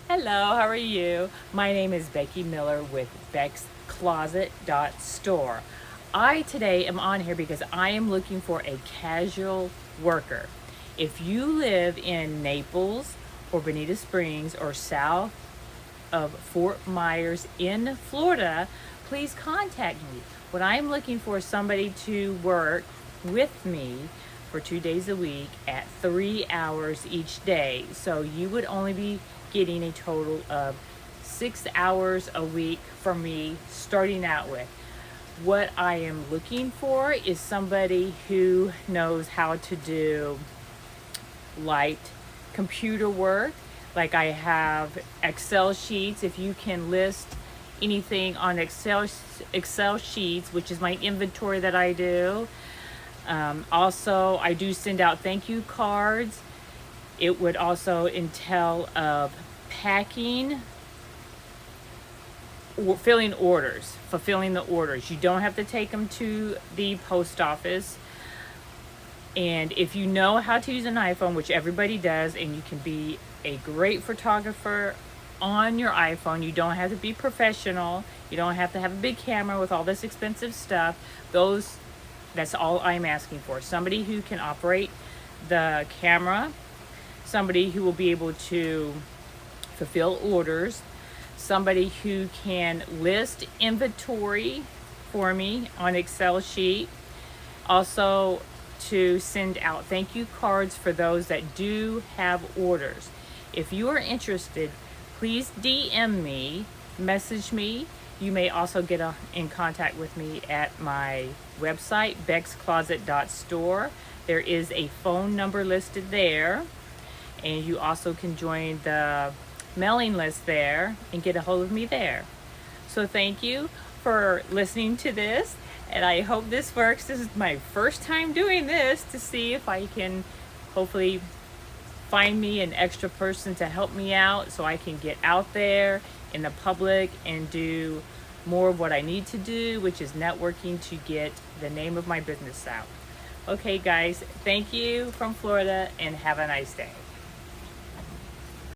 Hello, how are you? My name is Becky Miller with Beck's Closet.store. I today am on here because I am looking for a casual worker. If you live in Naples or Bonita Springs or south of Fort Myers in Florida, please contact me. What I'm looking for is somebody to work with me for 2 days a week at 3 hours each day. So you would only be getting a total of 6 hours a week from me starting out with. What I am looking for is somebody who knows how to do light computer work. Like I have Excel sheets. If you can list anything on Excel sheets, which is my inventory that I do. Also, I do send out thank you cards. It would also entail of packing, or filling orders, fulfilling the orders. You don't have to take them to the post office. And if you know how to use an iPhone, which everybody does, and you can be a great photographer on your iPhone, you don't have to be professional. You don't have to have a big camera with all this expensive stuff. That's all I'm asking for. Somebody who can operate the camera, somebody who will be able to fulfill orders, somebody who can list inventory for me on Excel sheet. Also, to send out thank you cards for those that do have orders. If you are interested, please DM me, message me. You may also get in contact with me at my website, beckscloset.store. There is a phone number listed there, and you also can join the mailing list there and get a hold of me there. So thank you for listening to this, and I hope this works. This is my first time doing this, to see if I can hopefully find me an extra person to help me out so I can get out there in the public and do more of what I need to do, which is networking to get the name of my business out. Okay guys, thank you from Florida, and have a nice day.